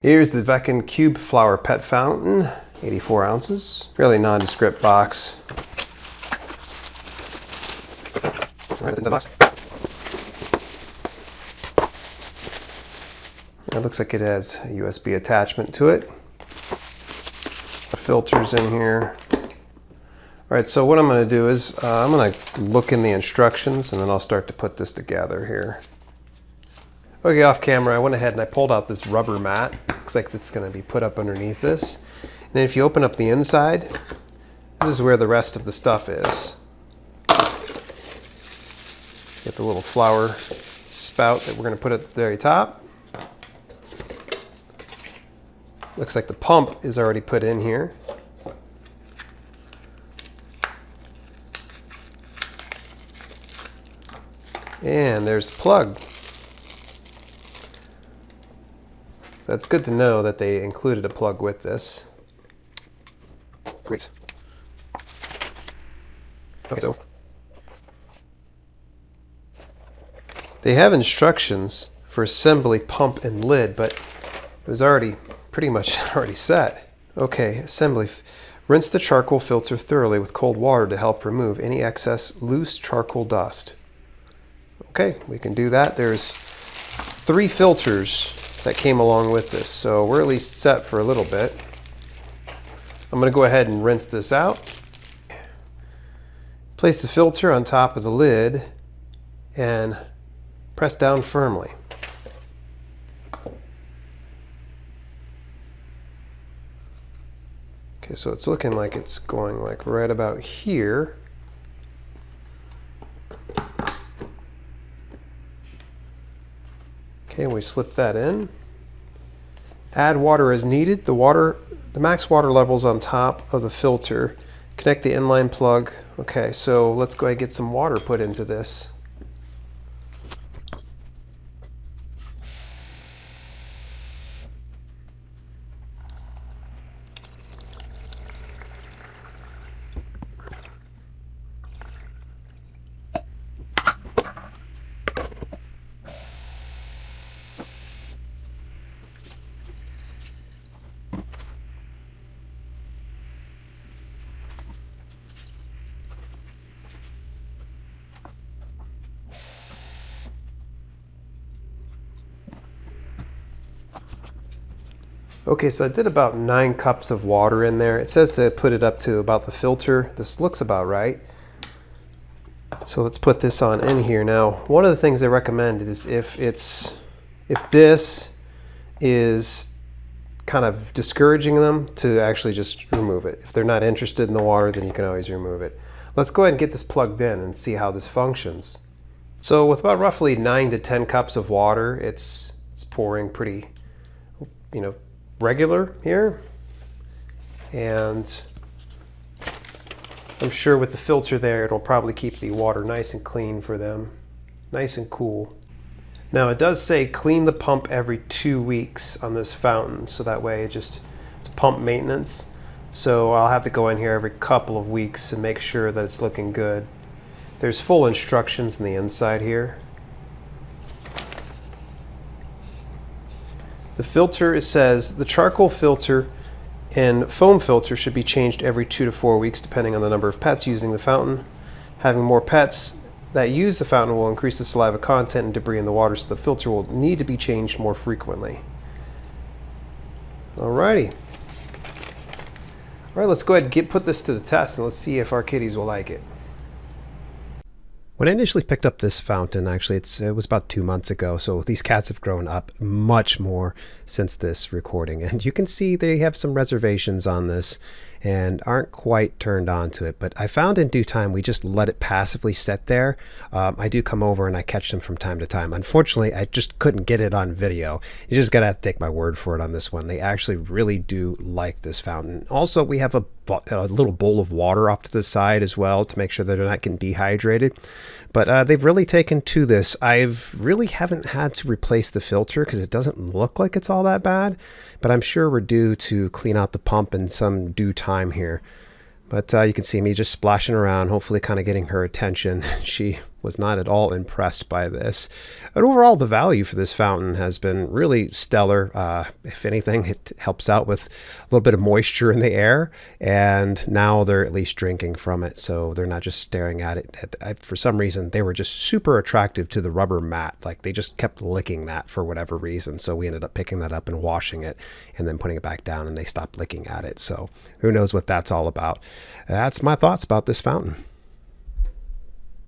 Here's the Veken Cube Flower Pet Fountain, 84 ounces. Fairly nondescript box. Right, it's in the box. It looks like it has a USB attachment to it. The filter's in here. All right, so what I'm going to do is I'm going to look in the instructions and then I'll start to put this together here. Okay, off camera, I went ahead and I pulled out this rubber mat. Looks like it's going to be put up underneath this. And then if you open up the inside, this is where the rest of the stuff is. Let's get the little flower spout that we're going to put at the very top. Looks like the pump is already put in here. And there's the plug. So it's good to know that they included a plug with this. Great. Okay, so they have instructions for assembly, pump, and lid, but it was already pretty much already set. Okay, assembly. Rinse the charcoal filter thoroughly with cold water to help remove any excess loose charcoal dust. Okay, we can do that. There's 3 filters that came along with this, so we're at least set for a little bit. I'm going to go ahead and rinse this out. Place the filter on top of the lid and press down firmly. Okay, so it's looking like it's going like right about here. Okay, we slip that in. Add water as needed. The max water level's on top of the filter. Connect the inline plug. Okay, so let's go ahead and get some water put into this. Okay, so I did about 9 cups of water in there. It says to put it up to about the filter. This looks about right. So let's put this on in here. Now, one of the things they recommend is if this is kind of discouraging them, to actually just remove it. If they're not interested in the water, then you can always remove it. Let's go ahead and get this plugged in and see how this functions. So with about roughly 9 to 10 cups of water, it's pouring pretty, regular here, and I'm sure with the filter there it'll probably keep the water nice and clean for them, nice and cool. Now it does say clean the pump every 2 weeks on this fountain, so that way it's pump maintenance, so I'll have to go in here every couple of weeks and make sure that it's looking good. There's full instructions on the inside here. The filter, it says the charcoal filter and foam filter should be changed every 2 to 4 weeks depending on the number of pets using the fountain. Having more pets that use the fountain will increase the saliva content and debris in the water, so the filter will need to be changed more frequently. Alrighty. Alright, let's go ahead and put this to the test and let's see if our kitties will like it. When I initially picked up this fountain, actually it was about 2 months ago, so these cats have grown up much more since this recording, and you can see they have some reservations on this and aren't quite turned on to it, but I found in due time we just let it passively sit there. I do come over and I catch them from time to time. Unfortunately, I just couldn't get it on video. You just gotta take my word for it on this one. They actually really do like this fountain. Also, we have a little bowl of water off to the side as well to make sure that they're not getting dehydrated. But they've really taken to this. Really haven't had to replace the filter because it doesn't look like it's all that bad, but I'm sure we're due to clean out the pump in some due time here. But you can see me just splashing around, hopefully kind of getting her attention. She was not at all impressed by this. But overall, the value for this fountain has been really stellar. If anything, it helps out with a little bit of moisture in the air, and now they're at least drinking from it, so they're not just staring at it. For some reason, they were just super attractive to the rubber mat. Like, they just kept licking that for whatever reason, so we ended up picking that up and washing it and then putting it back down, and they stopped licking at it. So who knows what that's all about. That's my thoughts about this fountain.